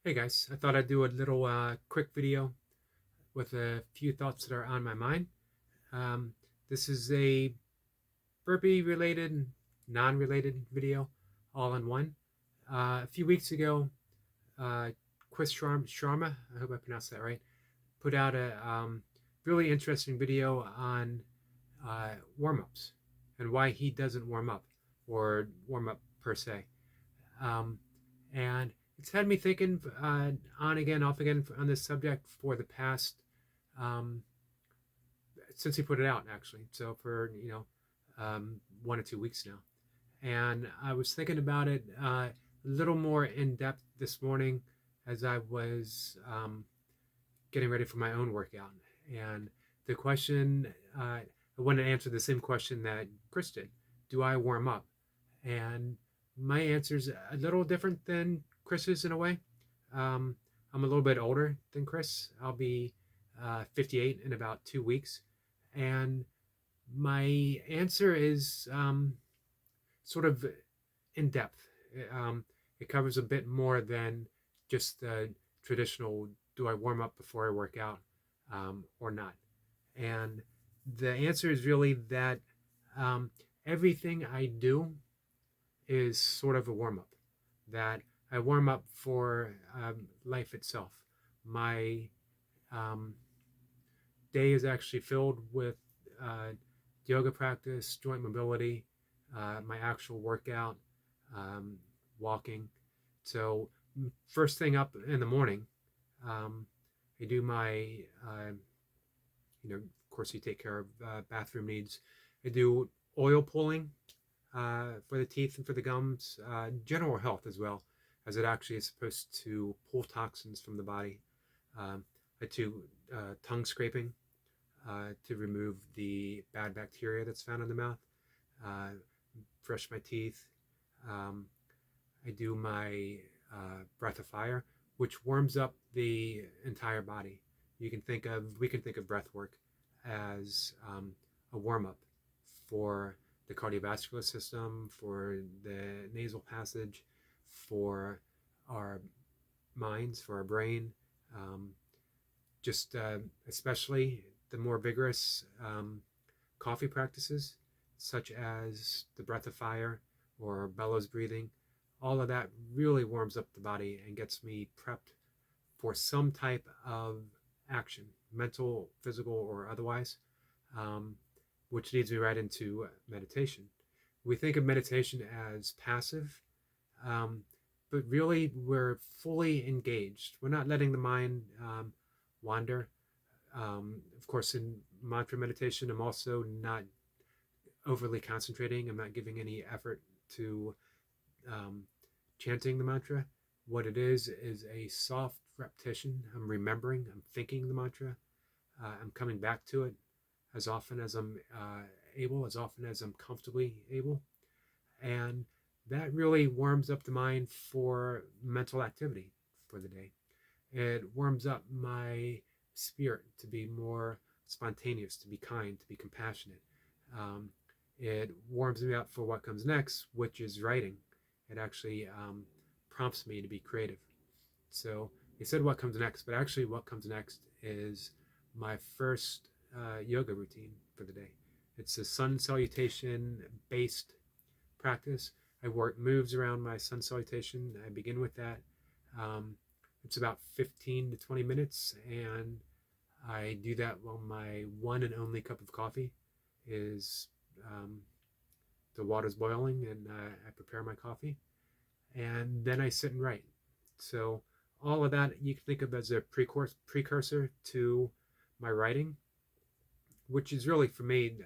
Hey guys, I thought I'd do a little quick video with a few thoughts that are on my mind. Um, this is a burpee related, non related video all in one. A few weeks ago, uh, Sharma, I hope I pronounced that right, put out a really interesting video on warm ups and why he doesn't warm up or warm up per se. Um, and it's had me thinking on again, off again on this subject for the past um, since he put it out, actually. So for 1 or 2 weeks now, and I was thinking about it a little more in depth this morning as I was getting ready for my own workout. And the question I wanted to answer the same question that Chris did: do I warm up? And my answer is a little different than Chris's in a way. Um, I'm a little bit older than Chris. I'll be 58 in about 2 weeks. And my answer is sort of in depth. Um, it covers a bit more than just the traditional do I warm up before I work out or not? And the answer is really that um, everything I do is sort of a warm up. That I warm up for life itself. My um, day is actually filled with yoga practice, joint mobility, my actual workout, um, walking. So, first thing up in the morning, um, I do my, of course, you take care of bathroom needs. I do oil pulling for the teeth and for the gums, general health as well, as it actually is supposed to pull toxins from the body. I do tongue scraping to remove the bad bacteria that's found in the mouth, uh, brush my teeth. Um, I do my breath of fire, which warms up the entire body. We can think of breath work as a warm up for the cardiovascular system, for the nasal passage, for our minds, for our brain. Um, just especially the more vigorous coffee practices, such as the breath of fire or bellows breathing. All of that really warms up the body and gets me prepped for some type of action, mental, physical, or otherwise, um, which leads me right into meditation. We think of meditation as passive, um, but really we're fully engaged. We're not letting the mind wander. Of course, in mantra meditation, I'm also not overly concentrating. I'm not giving any effort to um, chanting the mantra. What it is a soft repetition. I'm remembering, I'm thinking the mantra. I'm coming back to it as often as I'm able, as often as I'm comfortably able. And that really warms up the mind for mental activity for the day. It warms up my spirit to be more spontaneous, to be kind, to be compassionate. Um, it warms me up for what comes next, which is writing. It actually prompts me to be creative. So they said what comes next, but actually, what comes next is my first yoga routine for the day. It's a sun salutation based practice. I work moves around my sun salutation. I begin with that. Um, it's about 15 to 20 minutes, and I do that while my one and only cup of coffee is the water's boiling, and I prepare my coffee, and then I sit and write. So all of that you can think of as a precursor to my writing, which is really for me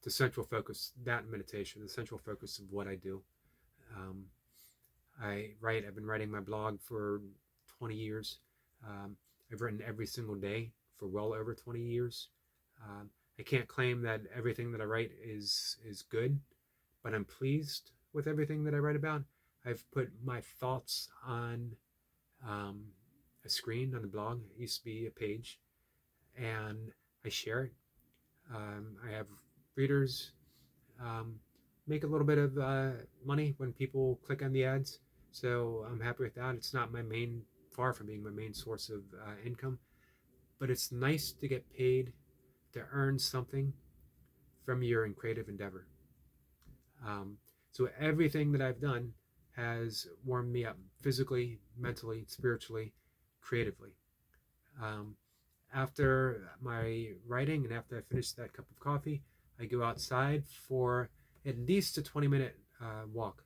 the central focus, that meditation, the central focus of what I do. Um, I write. I've been writing my blog for 20 years. Um, I've written every single day for well over 20 years. I can't claim that everything that I write is good, but I'm pleased with everything that I write about. I've put my thoughts on um, a screen on the blog. It used to be a page, and I share it. I have readers, um, make a little bit of money when people click on the ads. So I'm happy with that. It's not my main far from being my main source of income, but it's nice to get paid to earn something from your creative endeavor. So everything that I've done has warmed me up physically, mentally, spiritually, creatively. Um, After my writing and after I finish that cup of coffee, I go outside for at least a 20-minute walk.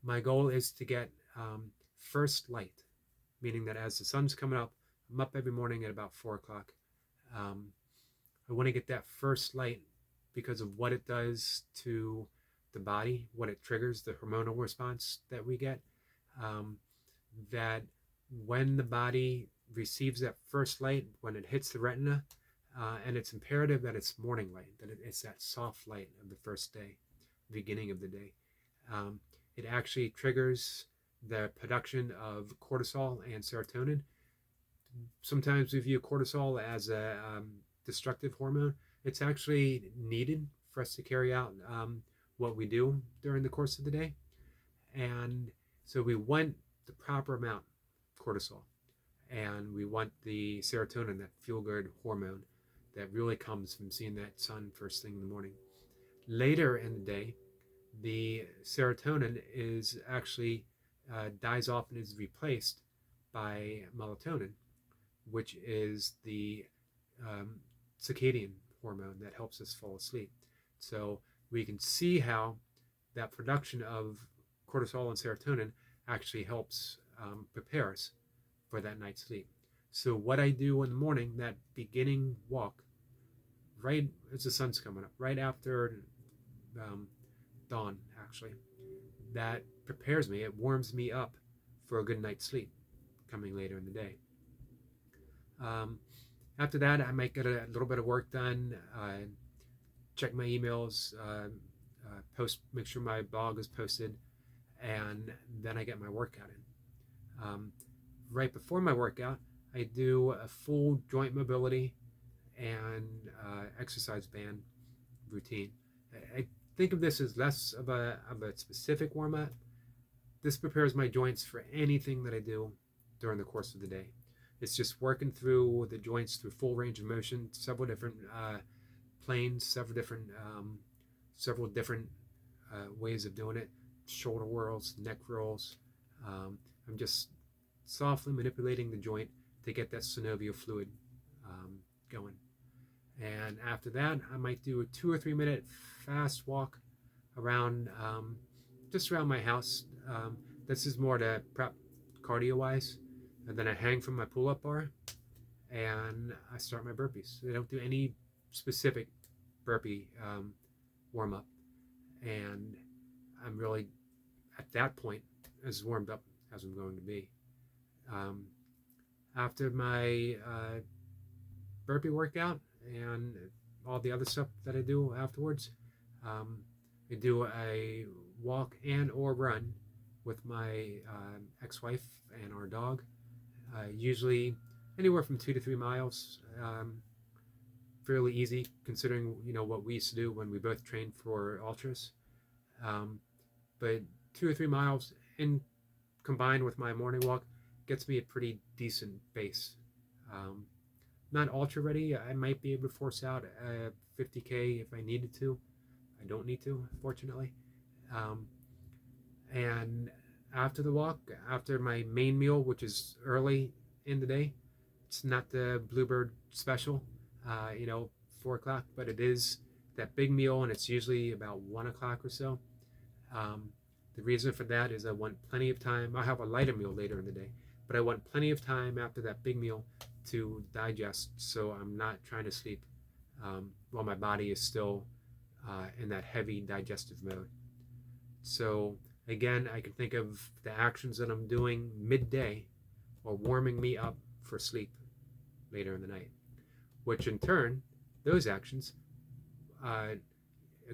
My goal is to get first light, meaning that as the sun's coming up, I'm up every morning at about 4 o'clock. Um, I want to get that first light because of what it does to the body, what it triggers, the hormonal response that we get. Um, that when the body receives that first light, when it hits the retina, and it's imperative that it's morning light, that it's that soft light of the first day, beginning of the day. It actually triggers the production of cortisol and serotonin. Sometimes we view cortisol as a destructive hormone. It's actually needed for us to carry out what we do during the course of the day. And so we want the proper amount of cortisol, and we want the serotonin, that feel-good hormone that really comes from seeing that sun first thing in the morning. Later in the day, the serotonin is actually dies off and is replaced by melatonin, which is the circadian hormone that helps us fall asleep. So we can see how that production of cortisol and serotonin actually helps prepare us for that night's sleep. So what I do in the morning, that beginning walk, right as the sun's coming up, right after dawn, actually, that prepares me, it warms me up for a good night's sleep coming later in the day. After that, I might get a little bit of work done, check my emails, make sure my blog is posted, and then I get my workout in. Right before my workout, I do a full joint mobility and exercise band routine. I think of this as less of a specific warm-up. This prepares my joints for anything that I do during the course of the day. It's just working through the joints through full range of motion, several different planes, several different ways of doing it. Shoulder whirls, neck rolls. I'm just softly manipulating the joint to get that synovial fluid going. And after that, I might do a 2 or 3 minute fast walk around, just around my house. This is more to prep cardio wise. And then I hang from my pull up bar and I start my burpees. I don't do any specific burpee warm up. And I'm really at that point as warmed up as I'm going to be. After my burpee workout and all the other stuff that I do afterwards, I do a walk and or run with my ex-wife and our dog, usually anywhere from 2 to 3 miles. Fairly easy considering what we used to do when we both trained for ultras, but 2 or 3 miles in combined with my morning walk gets me a pretty decent pace. Not ultra ready. I might be able to force out a 50K if I needed to. I don't need to, fortunately. And after the walk, after my main meal, which is early in the day, it's not the Bluebird special, 4 o'clock, but it is that big meal, and it's usually about 1 o'clock or so. The reason for that is I want plenty of time. I'll have a lighter meal later in the day, but I want plenty of time after that big meal to digest, so I'm not trying to sleep while my body is still in that heavy digestive mode. So again, I can think of the actions that I'm doing midday or warming me up for sleep later in the night, which in turn, those actions, a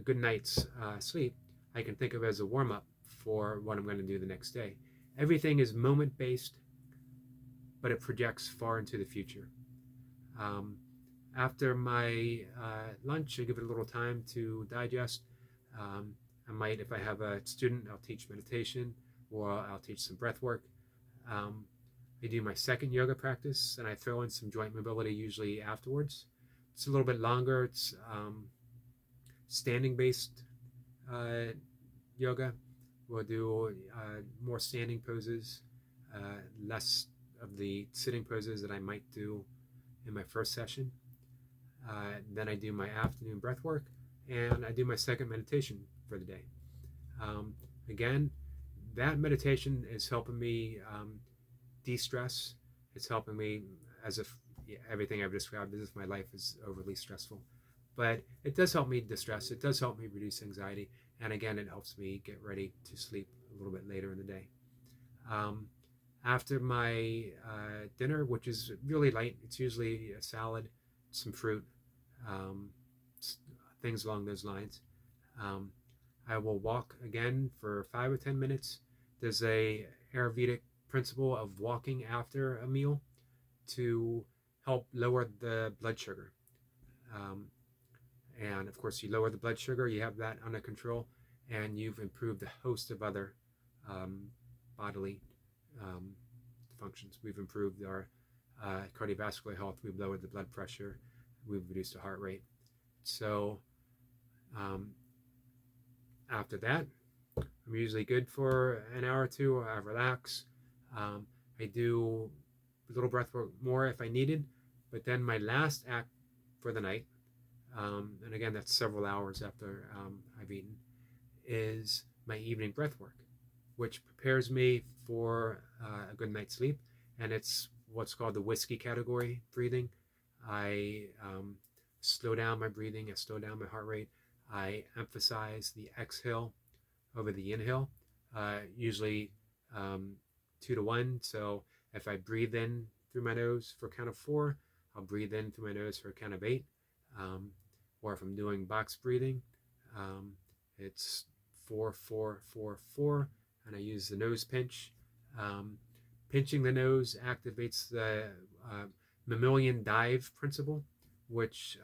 good night's sleep, I can think of as a warm-up for what I'm going to do the next day. Everything is moment-based, but it projects far into the future. After my lunch, I give it a little time to digest. I might, if I have a student, I'll teach meditation or I'll teach some breath work. I do my second yoga practice, and I throw in some joint mobility usually afterwards. It's a little bit longer. It's standing based yoga. We'll do more standing poses, less of the sitting poses that I might do in my first session. Then I do my afternoon breath work, and I do my second meditation for the day. Again, that meditation is helping me de-stress. It's helping me, as if everything I've described as if my life is overly stressful. But it does help me distress. It does help me reduce anxiety. And again, it helps me get ready to sleep a little bit later in the day. After my dinner, which is really light, it's usually a salad, some fruit, um, things along those lines. I will walk again for 5 or 10 minutes. There's a Ayurvedic principle of walking after a meal to help lower the blood sugar. And of course, you lower the blood sugar, you have that under control, and you've improved a host of other bodily functions. We've improved our cardiovascular health, we've lowered the blood pressure, we've reduced the heart rate. So after that, I'm usually good for an hour or two. I relax. I do a little breath work more if I needed, but then my last act for the night, and again, that's several hours after I've eaten, is my evening breath work, which prepares me for a good night's sleep. And it's what's called the whiskey category breathing. I slow down my breathing, I slow down my heart rate. I emphasize the exhale over the inhale, usually 2 to 1. So if I breathe in through my nose for a count of 4, I'll breathe in through my nose for a count of 8. Or if I'm doing box breathing, it's 4, 4, 4, 4, and I use the nose pinch. Pinching the nose activates the mammalian dive principle, which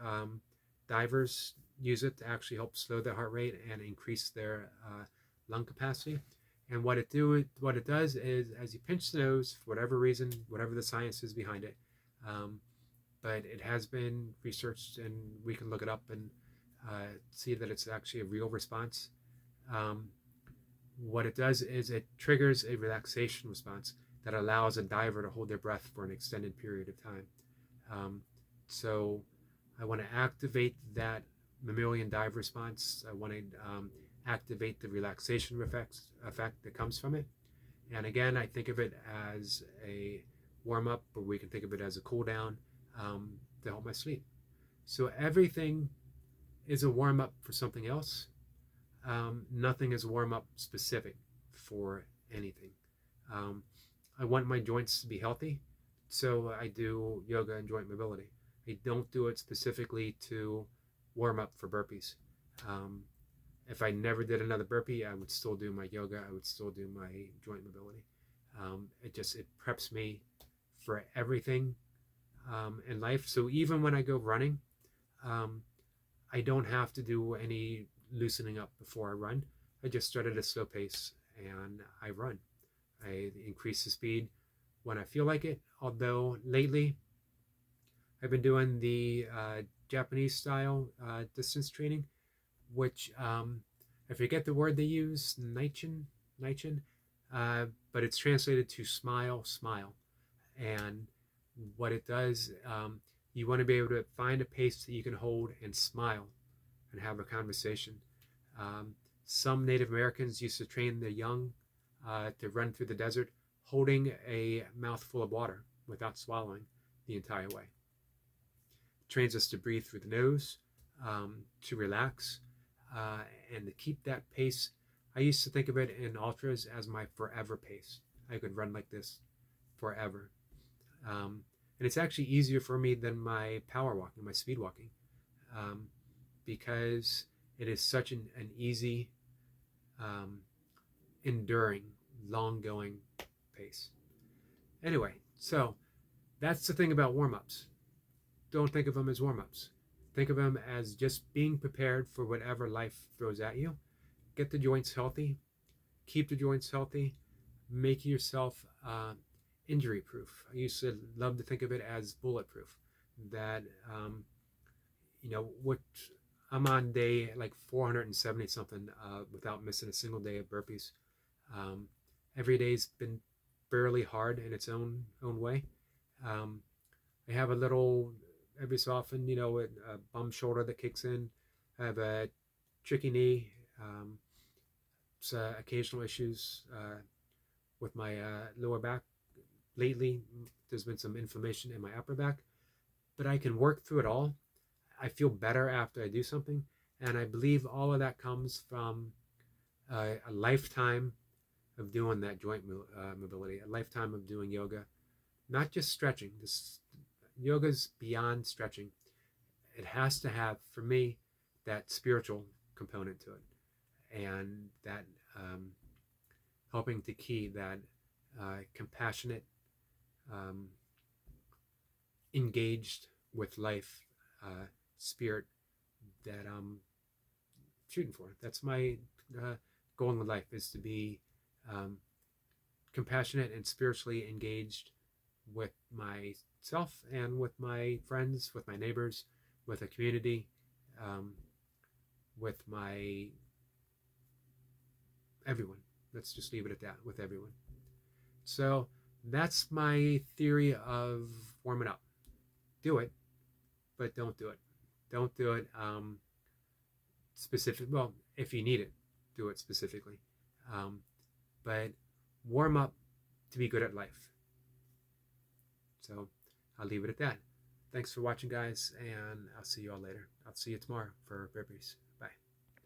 divers use it to actually help slow their heart rate and increase their lung capacity. And what it does is, as you pinch the nose, for whatever reason, whatever the science is behind it, but it has been researched, and we can look it up and see that it's actually a real response. What it does is it triggers a relaxation response that allows a diver to hold their breath for an extended period of time. So I want to activate that mammalian dive response. I want to activate the relaxation effect that comes from it. And again, I think of it as a warm-up, but we can think of it as a cool-down to help my sleep. So everything is a warm-up for something else. Nothing is a warm-up specific for anything. I want my joints to be healthy, so I do yoga and joint mobility. I don't do it specifically to warm up for burpees. If I never did another burpee, I would still do my yoga. I would still do my joint mobility. It preps me for everything in life. So even when I go running, I don't have to do any loosening up before I run. I just start at a slow pace and I run. I increase the speed when I feel like it. Although lately, I've been doing the Japanese style distance training, which I forget the word they use, Nichiren, but it's translated to smile. And what it does, you want to be able to find a pace that you can hold and smile and have a conversation. Some Native Americans used to train their young to run through the desert holding a mouthful of water without swallowing the entire way. It trains us to breathe through the nose, to relax, and to keep that pace. I used to think of it in ultras as my forever pace. I could run like this forever. And it's actually easier for me than my power walking, my speed walking, because it is such an easy, enduring, long-going pace. Anyway, so that's the thing about warm-ups. Don't think of them as warm-ups. Think of them as just being prepared for whatever life throws at you. Get the joints healthy. Keep the joints healthy. Make yourself injury proof. I used to love to think of it as bulletproof. That what I'm on day like 470 something without missing a single day of burpees. Um, every day's been fairly hard in its own way. Um, I have a little every so often, a bum shoulder that kicks in. I have a tricky knee. Occasional issues with my lower back. Lately, there's been some inflammation in my upper back, but I can work through it all. I feel better after I do something, and I believe all of that comes from a lifetime of doing that joint mobility, a lifetime of doing yoga, not just stretching. This yoga's beyond stretching. It has to have, for me, that spiritual component to it, and that helping to key that compassionate, um, engaged with life spirit that I'm shooting for. That's my goal in life, is to be um, compassionate and spiritually engaged with myself and with my friends, with my neighbors, with a community, um, with my everyone. Let's just leave it at that, with everyone. So that's my theory of warming up. Do it, but don't do it. Don't do it specific. Well, if you need it, do it specifically. But warm up to be good at life. So I'll leave it at that. Thanks for watching, guys, and I'll see you all later. I'll see you tomorrow for burpees.